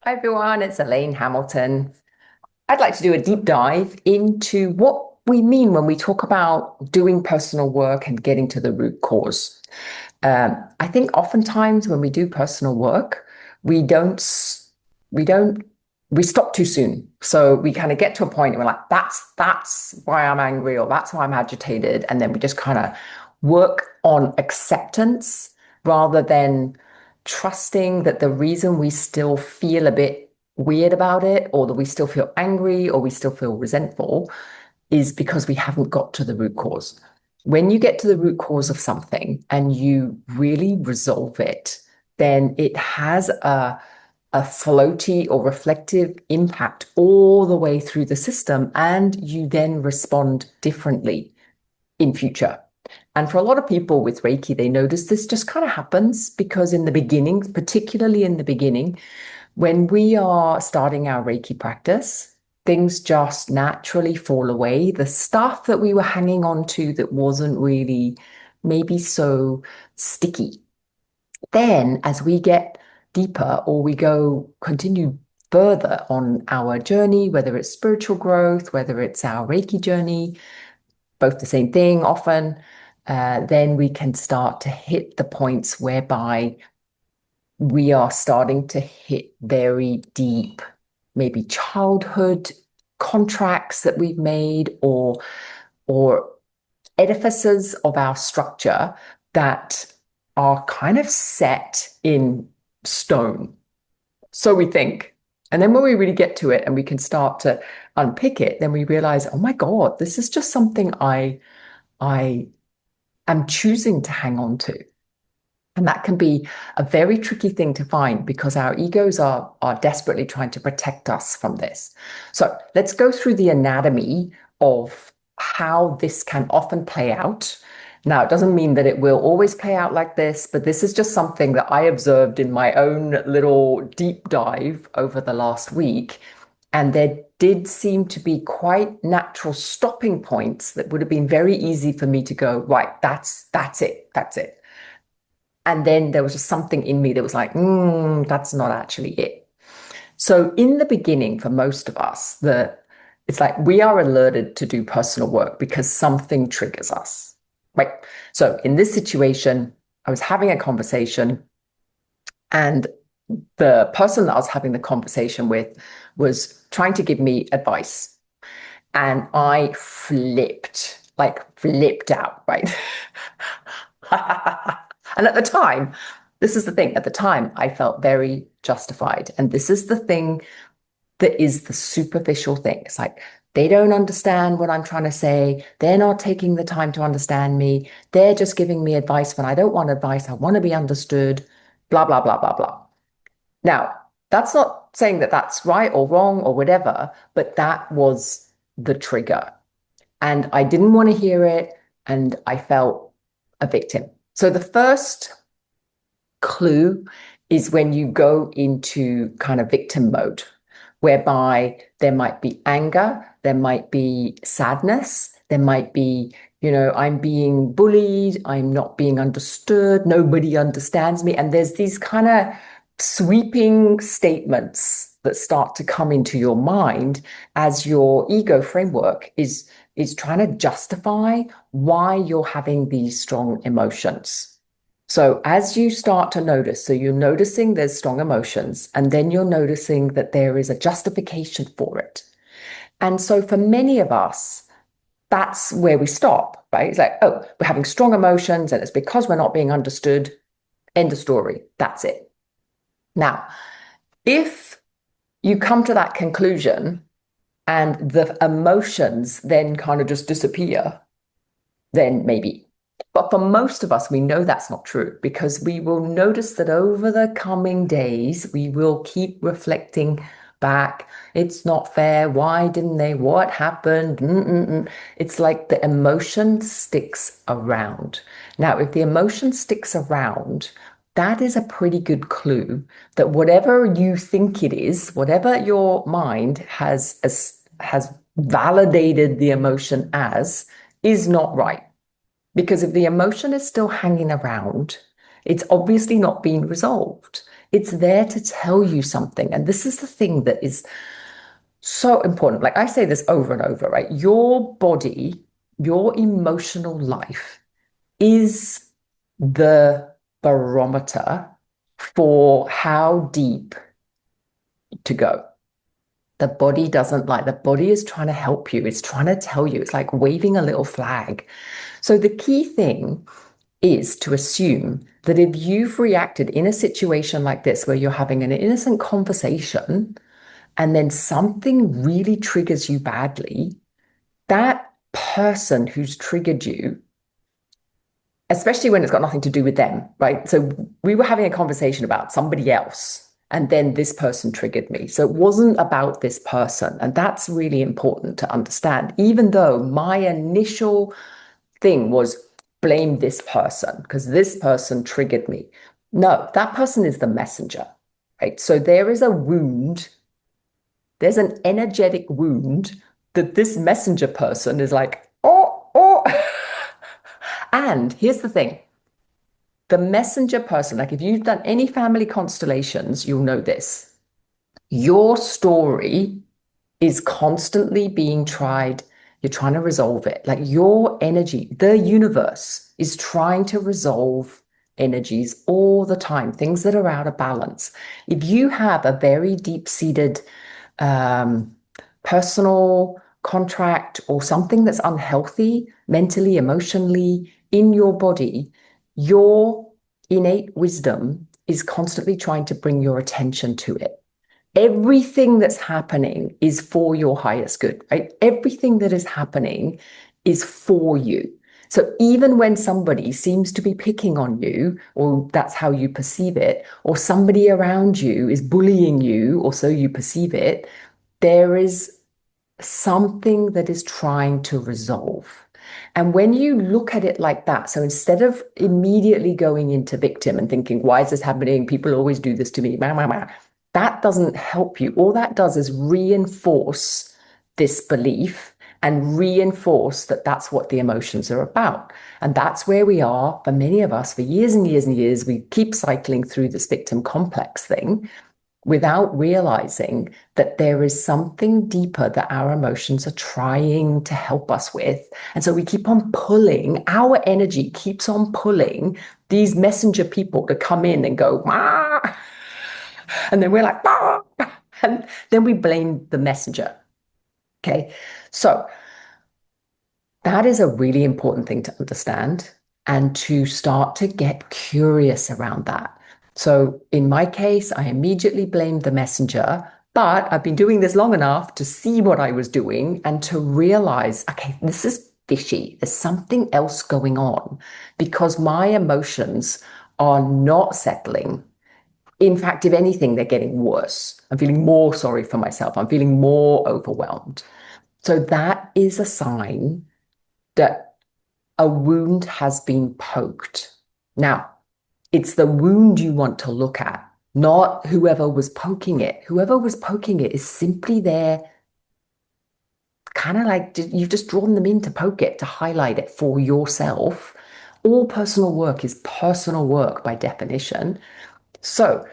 Hi everyone, it's Elaine Hamilton. I'd like to do a deep dive into what we mean when we talk about doing personal work and getting to the root cause. I think oftentimes when we do personal work, we don't, we don't, we stop too soon. So we kind of get to a point and we're like, that's why I'm angry or that's why I'm agitated, and then we just kind of work on acceptance rather than trusting that the reason we still feel a bit weird about it, or that we still feel angry, or we still feel resentful, is because we haven't got to the root cause. When you get to the root cause of something and you really resolve it, then it has a floaty or reflective impact all the way through the system, and you then respond differently in future. And for a lot of people with Reiki, they notice this just kind of happens because in the beginning, particularly in the beginning, when we are starting our Reiki practice, things just naturally fall away. The stuff that we were hanging on to that wasn't really maybe so sticky. Then, as we get deeper or we go continue further on our journey, whether it's spiritual growth, whether it's our Reiki journey, both the same thing often, then we can start to hit the points whereby we are starting to hit very deep, maybe childhood contracts that we've made, or edifices of our structure that are kind of set in stone. So we think. And then when we really get to it and we can start to unpick it, then we realize, oh my God, this is just something I am choosing to hang on to. And that can be a very tricky thing to find because our egos are desperately trying to protect us from this. So let's go through the anatomy of how this can often play out. Now, it doesn't mean that it will always play out like this, but this is just something that I observed in my own little deep dive over the last week. And there did seem to be quite natural stopping points that would have been very easy for me to go, right, that's it, that's it. And then there was just something in me that was like, that's not actually it. So in the beginning, for most of us, it's like we are alerted to do personal work because something triggers us, right? So in this situation, I was having a conversation, and the person that I was having the conversation with was trying to give me advice. And I flipped out, right? And at the time, this is the thing, at the time, I felt very justified. And this is the thing that is the superficial thing. It's like, they don't understand what I'm trying to say. They're not taking the time to understand me. They're just giving me advice when I don't want advice. I want to be understood, blah, blah, blah, blah, blah. Now, that's not saying that that's right or wrong or whatever, but that was the trigger. And I didn't want to hear it. And I felt a victim. So the first clue is when you go into kind of victim mode, whereby there might be anger, there might be sadness, there might be, I'm being bullied, I'm not being understood, nobody understands me. And there's these kind of sweeping statements that start to come into your mind as your ego framework is trying to justify why you're having these strong emotions. So as you start to notice, so you're noticing there's strong emotions, and then you're noticing that there is a justification for it. And so for many of us, that's where we stop, right? It's like, oh, we're having strong emotions and it's because we're not being understood. End of story. That's it. Now, if you come to that conclusion and the emotions then kind of just disappear, then maybe. But for most of us, we know that's not true because we will notice that over the coming days, we will keep reflecting back. It's not fair. Why didn't they? What happened? It's like the emotion sticks around. Now, if the emotion sticks around, that is a pretty good clue that whatever you think it is, whatever your mind has validated the emotion as, is not right. Because if the emotion is still hanging around, it's obviously not being resolved. It's there to tell you something. And this is the thing that is so important. Like I say this over and over, right? Your body, your emotional life is the barometer for how deep to go. The body is trying to help you. It's trying to tell you. It's like waving a little flag. So the key thing is to assume that if you've reacted in a situation like this, where you're having an innocent conversation and then something really triggers you badly, that person who's triggered you, especially when it's got nothing to do with them, right? So we were having a conversation about somebody else, and then this person triggered me. So it wasn't about this person. And that's really important to understand, even though my initial thing was blame this person because this person triggered me. No, that person is the messenger, right? So there is a wound, there's an energetic wound that this messenger person is like, oh, oh. And here's the thing, the messenger person, like if you've done any family constellations, you'll know this. Your story is constantly being tried. You're trying to resolve it. Like your energy, the universe is trying to resolve energies all the time, things that are out of balance. If you have a very deep-seated personal contract or something that's unhealthy mentally, emotionally in your body, your innate wisdom is constantly trying to bring your attention to it. Everything that's happening is for your highest good, right? Everything that is happening is for you. So even when somebody seems to be picking on you, or that's how you perceive it, or somebody around you is bullying you, or so you perceive it, there is something that is trying to resolve. And when you look at it like that, so instead of immediately going into victim and thinking, why is this happening? People always do this to me. That doesn't help you. All that does is reinforce this belief and reinforce that that's what the emotions are about. And that's where we are for many of us for years and years and years. We keep cycling through this victim complex thing without realizing that there is something deeper that our emotions are trying to help us with. And so we keep on pulling, our energy keeps on pulling these messenger people to come in and go, ah, and then we're like, ah, and then we blame the messenger. Okay. So that is a really important thing to understand and to start to get curious around that. So in my case, I immediately blamed the messenger, but I've been doing this long enough to see what I was doing and to realize, okay, this is fishy. There's something else going on because my emotions are not settling. In fact, if anything, they're getting worse. I'm feeling more sorry for myself. I'm feeling more overwhelmed. So that is a sign that a wound has been poked. Now, it's the wound you want to look at, not whoever was poking it. Whoever was poking it is simply there, kind of like you've just drawn them in to poke it, to highlight it for yourself. All personal work is personal work by definition. So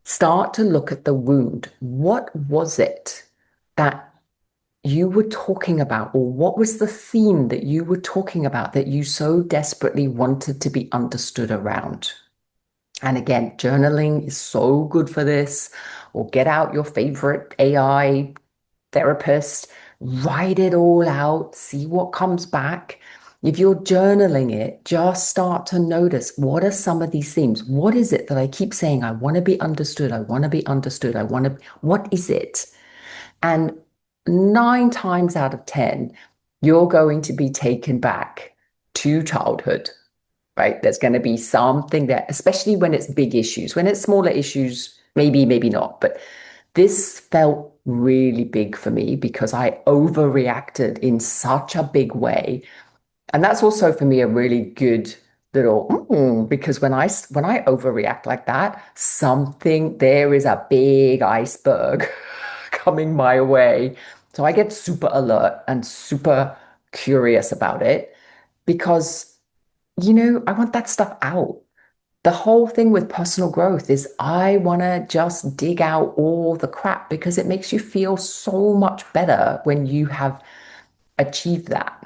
start to look at the wound. What was it that you were talking about, or what was the theme that you were talking about that you so desperately wanted to be understood around? And again, journaling is so good for this, or get out your favorite AI therapist, write it all out, see what comes back. If you're journaling it, just start to notice, what are some of these themes? What is it that I keep saying? I want to be understood. I want to be understood. What is it? And 9 times out of 10, you're going to be taken back to childhood, right? There's going to be something that, especially when it's big issues, when it's smaller issues, maybe, maybe not. But this felt really big for me because I overreacted in such a big way. And that's also for me a really good little because when I overreact like that, there is a big iceberg coming my way. So I get super alert and super curious about it because I want that stuff out. the whole thing with personal growth is I want to just dig out all the crap because it makes you feel so much better when you have achieved that.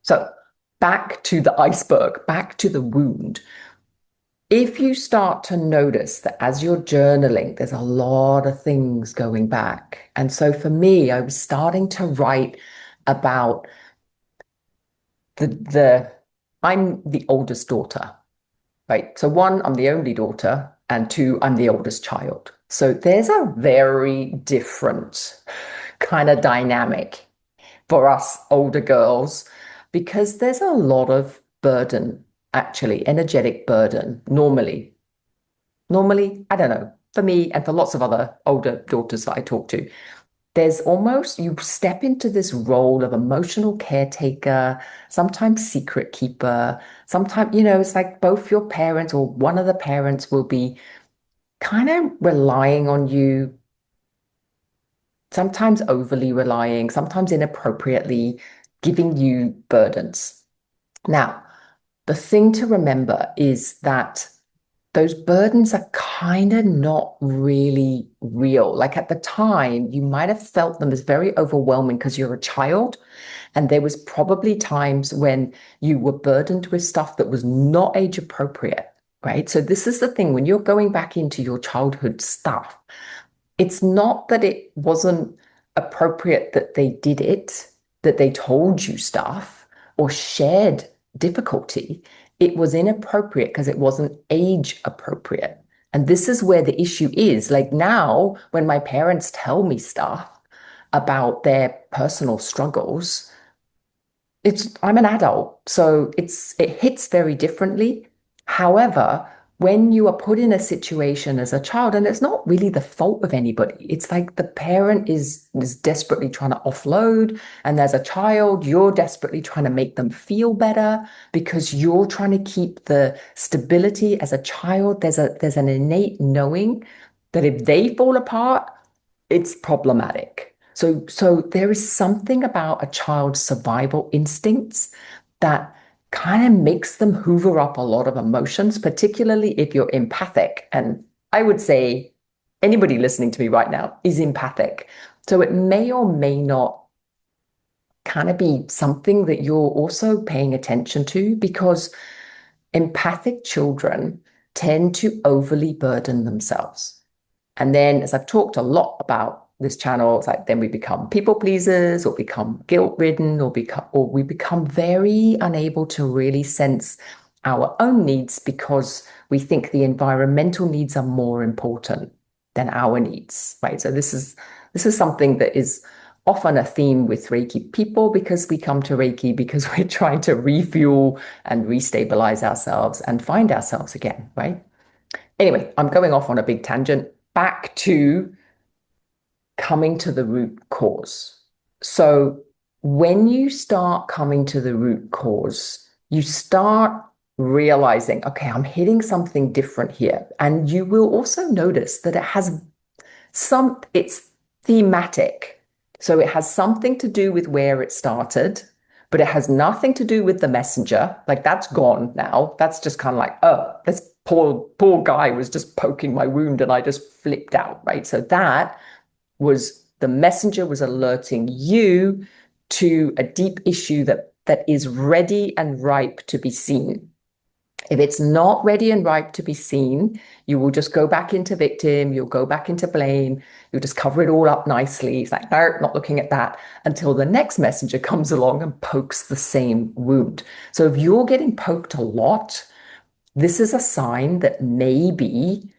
So, back to the iceberg, back to the wound. If you start to notice that as you're journaling, there's a lot of things going back. And so for me, I was starting to write about the I'm the oldest daughter, right? So one, I'm the only daughter, and two, I'm the oldest child. So there's a very different kind of dynamic for us older girls because there's a lot of burden, actually, energetic burden normally. Normally, I don't know, for me and for lots of other older daughters that I talk to, there's almost you step into this role of emotional caretaker, sometimes secret keeper, sometimes, it's like both your parents or one of the parents will be kind of relying on you, sometimes overly relying, sometimes inappropriately giving you burdens. Now, the thing to remember is that those burdens are kind of not really real. Like at the time, you might have felt them as very overwhelming because you're a child. And there was probably times when you were burdened with stuff that was not age appropriate, right? So this is the thing, when you're going back into your childhood stuff, it's not that it wasn't appropriate that they did it, that they told you stuff or shared difficulty. It was inappropriate because it wasn't age appropriate. And this is where the issue is. Like now, when my parents tell me stuff about their personal struggles, I'm an adult, so it hits very differently. However, when you are put in a situation as a child, and it's not really the fault of anybody, it's like the parent is desperately trying to offload, and as a child, you're desperately trying to make them feel better because you're trying to keep the stability as a child. There's an innate knowing that if they fall apart, it's problematic. So there is something about a child's survival instincts that kind of makes them hoover up a lot of emotions, particularly if you're empathic. And I would say anybody listening to me right now is empathic. So it may or may not kind of be something that you're also paying attention to because empathic children tend to overly burden themselves. And then, as I've talked a lot about this channel, it's like then we become people pleasers or become guilt ridden or we become very unable to really sense our own needs because we think the environmental needs are more important than our needs, right? So this is something that is often a theme with Reiki people because we come to Reiki because we're trying to refuel and restabilize ourselves and find ourselves again, right? Anyway, I'm going off on a big tangent. Back to coming to the root cause. So when you start coming to the root cause, you start realizing, okay, I'm hitting something different here. And you will also notice that it's thematic. So it has something to do with where it started, but it has nothing to do with the messenger. Like that's gone now. That's just kind of like, oh, this poor guy was just poking my wound and I just flipped out, right? So that was the messenger was alerting you to a deep issue that is ready and ripe to be seen. If it's not ready and ripe to be seen, you will just go back into victim, you'll go back into blame, you'll just cover it all up nicely. It's like, no, not looking at that until the next messenger comes along and pokes the same wound. So if you're getting poked a lot, this is a sign that maybe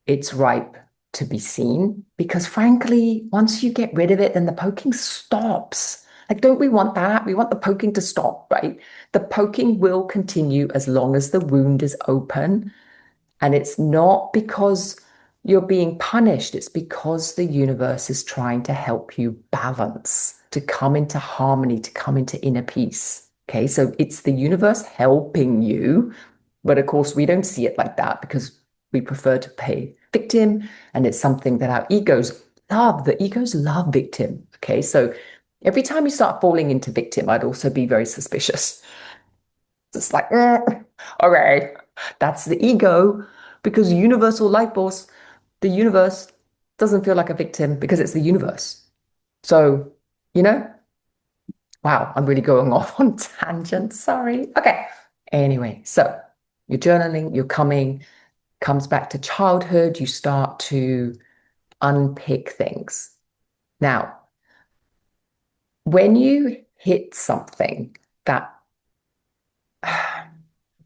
it's ripe to be seen because frankly, once you get rid of it, then the poking stops. Like, don't we want that? We want the poking to stop, right? The poking will continue as long as the wound is open. And it's not because you're being punished, it's because the universe is trying to help you balance, to come into harmony, to come into inner peace. Okay, so it's the universe helping you. But of course, we don't see it like that because we prefer to play victim. And it's something that our egos love. The egos love victim. Okay, so every time you start falling into victim, I'd also be very suspicious. It's like, okay, That's the ego, because universal life force, the universe doesn't feel like a victim because it's the universe. So, you know, wow, I'm really going off on tangents. Sorry. Okay. Anyway, so you're journaling, you're coming, comes back to childhood, you start to unpick things. Now, when you hit something that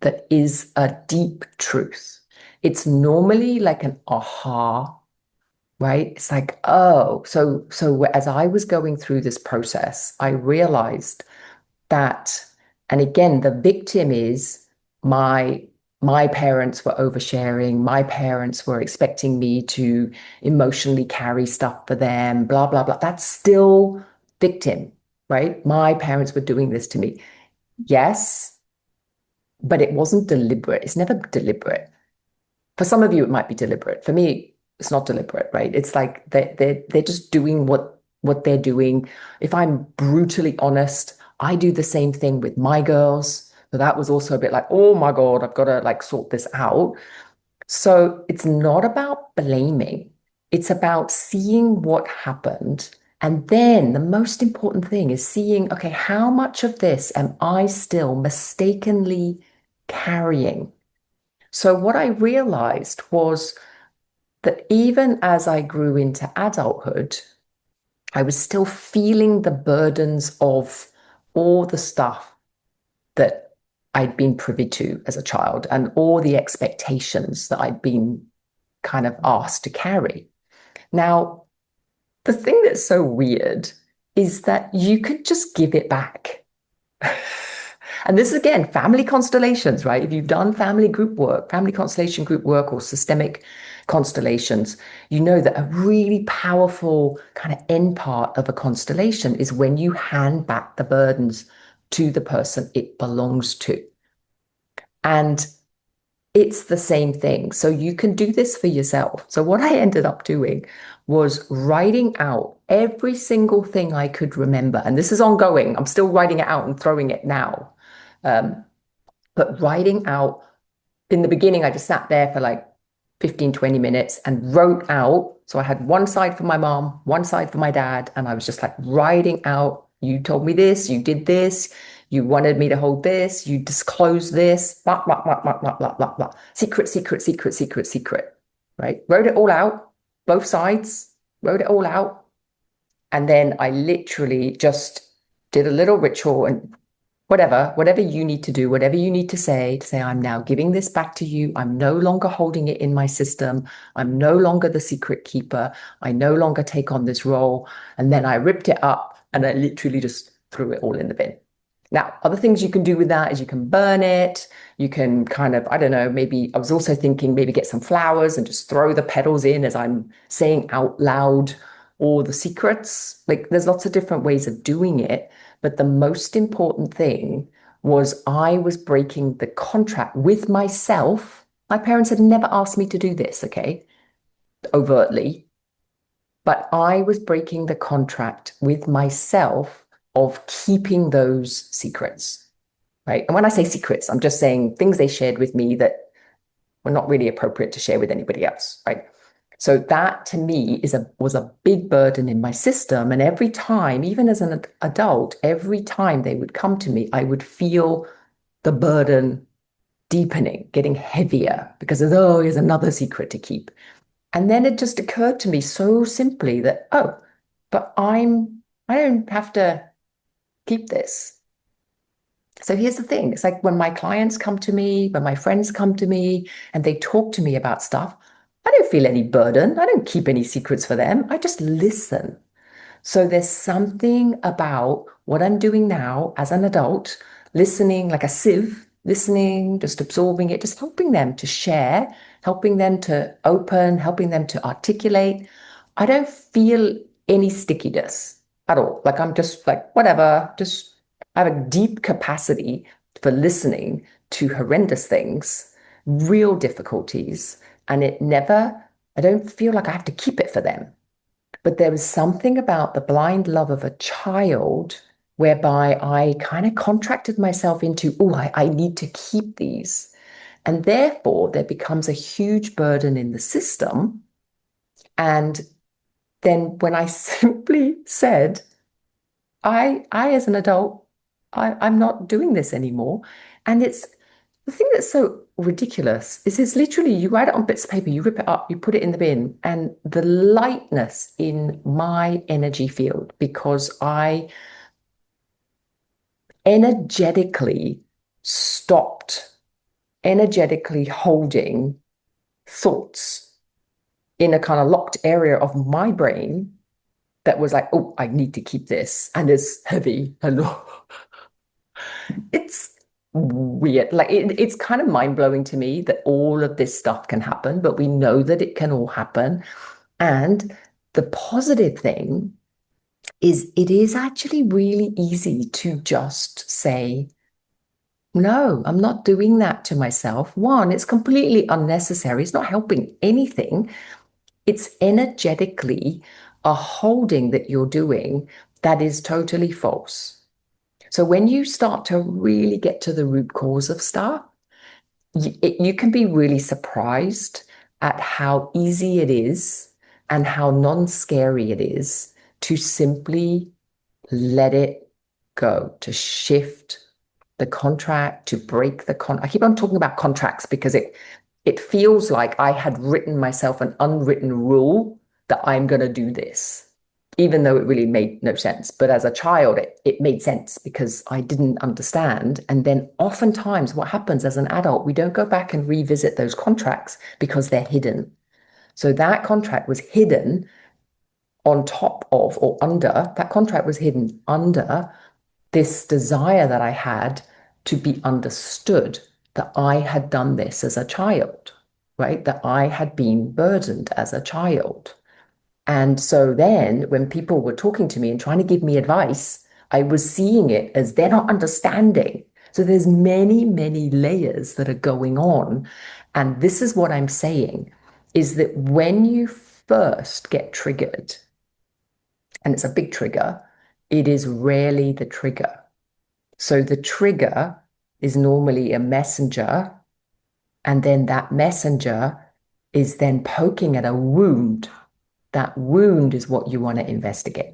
that is a deep truth, it's normally like an aha, right? It's like, oh, so as I was going through this process, I realized that, and again, the victim is my my parents were oversharing, my parents were expecting me to emotionally carry stuff for them, blah blah blah. That's still victim, right? My parents were doing this to me. Yes, but it wasn't deliberate. It's never deliberate. For some of you, it might be deliberate. For me, it's not deliberate, right? It's like they're just doing what they're doing. If I'm brutally honest, I do the same thing with my girls. So that was also a bit like, oh my God, I've got to like sort this out. So it's not about blaming. It's about seeing what happened. And then the most important thing is seeing, okay, how much of this am I still mistakenly carrying? So what I realized was that even as I grew into adulthood, I was still feeling the burdens of all the stuff that I'd been privy to as a child and all the expectations that I'd been kind of asked to carry. Now, the thing that's so weird is that you could just give it back. And this is again family constellations, right? If you've done family group work, family constellation group work, or systemic constellations, you know that a really powerful kind of end part of a constellation is when you hand back the burdens to the person it belongs to. And it's the same thing. So you can do this for yourself. So what I ended up doing was writing out every single thing I could remember. And this is ongoing. I'm still writing it out and throwing it now. Um, but writing out in the beginning, I just sat there for like 15, 20 minutes and wrote out. So I had one side for my mom, one side for my dad. And I was just like writing out, you told me this, you did this, you wanted me to hold this, you disclosed this, blah, blah, blah, blah, blah, blah, blah, blah. Secret, secret, secret, secret, secret, right? Wrote it all out, both sides, wrote it all out. And then I literally just did a little ritual and whatever you need to do, whatever you need to say, I'm now giving this back to you. I'm no longer holding it in my system. I'm no longer the secret keeper. I no longer take on this role. And then I ripped it up and I literally just threw it all in the bin. Now, other things you can do with that is you can burn it. You can kind of, I don't know, maybe I was also thinking maybe get some flowers and just throw the petals in as I'm saying out loud all the secrets. Like there's lots of different ways of doing it. But the most important thing was I was breaking the contract with myself. My parents had never asked me to do this, okay, overtly. But I was breaking the contract with myself of keeping those secrets, right? And when I say secrets, I'm just saying things they shared with me that were not really appropriate to share with anybody else, right? So that to me was a big burden in my system. And every time, even as an adult, every time they would come to me, I would feel the burden deepening, getting heavier because of, oh, here's another secret to keep. And then it just occurred to me so simply that, oh, but I don't have to keep this. So here's the thing. It's like when my clients come to me, when my friends come to me and they talk to me about stuff, I don't feel any burden. I don't keep any secrets for them. I just listen. So there's something about what I'm doing now as an adult, listening like a sieve, listening, just absorbing it, just helping them to share, helping them to open, helping them to articulate. I don't feel any stickiness at all. Like I'm just like, whatever, just I have a deep capacity for listening to horrendous things, real difficulties, and I don't feel like I have to keep it for them. But there was something about the blind love of a child whereby I kind of contracted myself into, oh, I need to keep these. And therefore, there becomes a huge burden in the system. And then when I simply said, I as an adult, I'm not doing this anymore. And it's the thing that's so ridiculous is it's literally you write it on bits of paper, you rip it up, you put it in the bin, and the lightness in my energy field because I energetically stopped energetically holding thoughts in a kind of locked area of my brain that was like, oh, I need to keep this. And it's heavy. And it's weird. Like it's kind of mind blowing to me that all of this stuff can happen, but we know that it can all happen. And the positive thing is it is actually really easy to just say, no, I'm not doing that to myself. One, it's completely unnecessary. It's not helping anything. It's energetically a holding that you're doing that is totally false. So when you start to really get to the root cause of stuff, you can be really surprised at how easy it is and how non-scary it is to simply let it go, to shift the contract, to break the I keep on talking about contracts because it feels like I had written myself an unwritten rule that I'm going to do this, even though it really made no sense. But as a child, it made sense because I didn't understand. And then oftentimes what happens as an adult, we don't go back and revisit those contracts because they're hidden. So that contract was hidden on top of or under, that contract was hidden under this desire that I had to be understood that I had done this as a child, right? That I had been burdened as a child. And so then when people were talking to me and trying to give me advice, I was seeing it as they're not understanding. So there's many, many layers that are going on. And this is what I'm saying is that when you first get triggered, and it's a big trigger, it is rarely the trigger. So the trigger is normally a messenger, and then that messenger is then poking at a wound. That wound is what you want to investigate.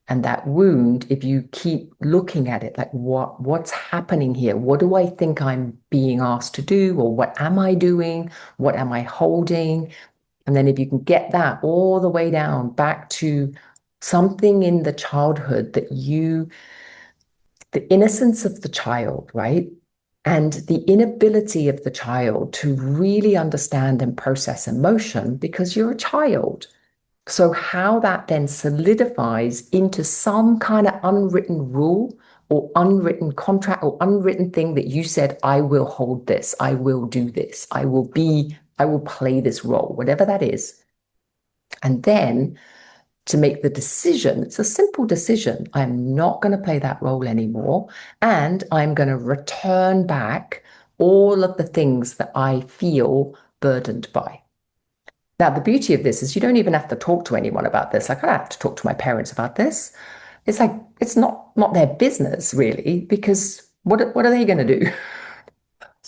And that wound, if you keep looking at it, like what's happening here? What do I think I'm being asked to do? Or what am I doing? What am I holding? And then if you can get that all the way down back to something in the childhood that the innocence of the child, right? And the inability of the child to really understand and process emotion because you're a child. So, how that then solidifies into some kind of unwritten rule or unwritten contract or unwritten thing that you said, I will hold this, I will do this, I will play this role, whatever that is. And then to make the decision, it's a simple decision. I'm not going to play that role anymore. And I'm going to return back all of the things that I feel burdened by. Now, the beauty of this is you don't even have to talk to anyone about this. Like, I don't have to talk to my parents about this. It's like, it's not their business really, because what are they going to do?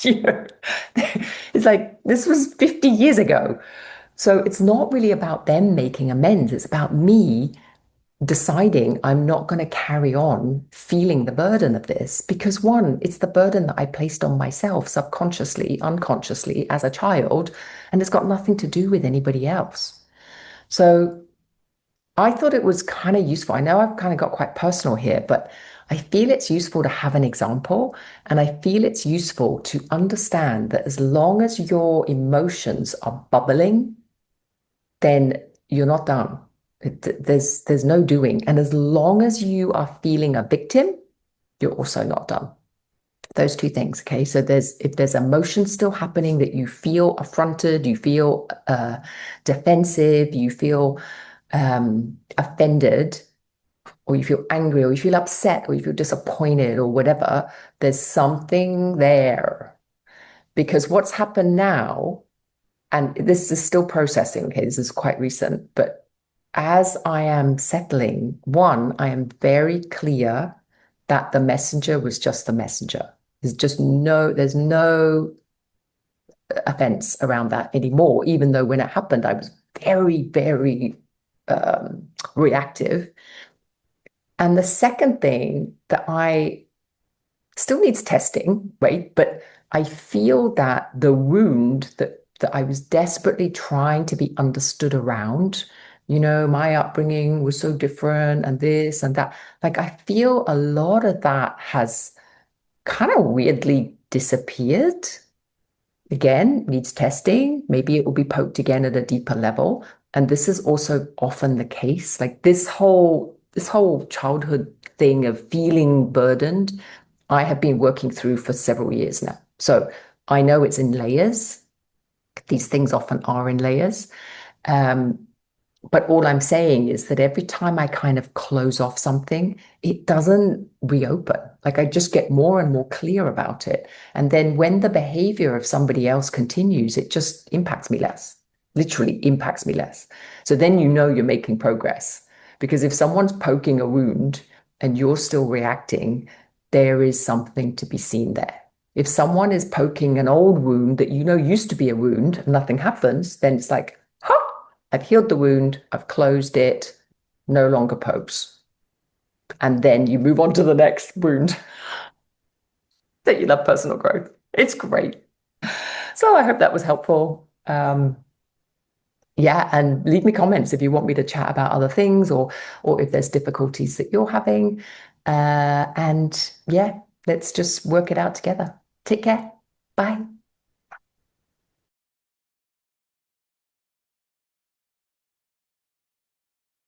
You know, it's like, this was 50 years ago. So it's not really about them making amends. It's about me deciding I'm not going to carry on feeling the burden of this because one, it's the burden that I placed on myself subconsciously, unconsciously as a child, and it's got nothing to do with anybody else. So I thought it was kind of useful. I know I've kind of got quite personal here, but I feel it's useful to have an example, and I feel it's useful to understand that as long as your emotions are bubbling, then you're not done. There's no doing. And as long as you are feeling a victim, you're also not done. Those two things. Okay. So if there's emotion still happening that you feel affronted, you feel defensive, you feel offended, or you feel angry, or you feel upset, or you feel disappointed, or whatever, there's something there. Because what's happened now, and this is still processing, okay, this is quite recent, but as I am settling, one, I am very clear that the messenger was just the messenger. There's no offense around that anymore, even though when it happened, I was very, very reactive. And the second thing that I still needs testing, right? But I feel that the wound that I was desperately trying to be understood around, my upbringing was so different and this and that. Like I feel a lot of that has kind of weirdly disappeared. Again, needs testing. Maybe it will be poked again at a deeper level. And this is also often the case. Like this whole childhood thing of feeling burdened, I have been working through for several years now. So I know it's in layers. These things often are in layers. Um, but all I'm saying is that every time I kind of close off something, it doesn't reopen. Like I just get more and more clear about it. And then when the behavior of somebody else continues, it just impacts me less, literally impacts me less. So then you're making progress. Because if someone's poking a wound and you're still reacting, there is something to be seen there. If someone is poking an old wound that used to be a wound and nothing happens, then it's like, huh, I've healed the wound, I've closed it, no longer pokes. And then you move on to the next wound that you love personal growth. It's great. So I hope that was helpful. Yeah, and leave me comments if you want me to chat about other things or if there's difficulties that you're having. And yeah, let's just work it out together. Take care. Bye.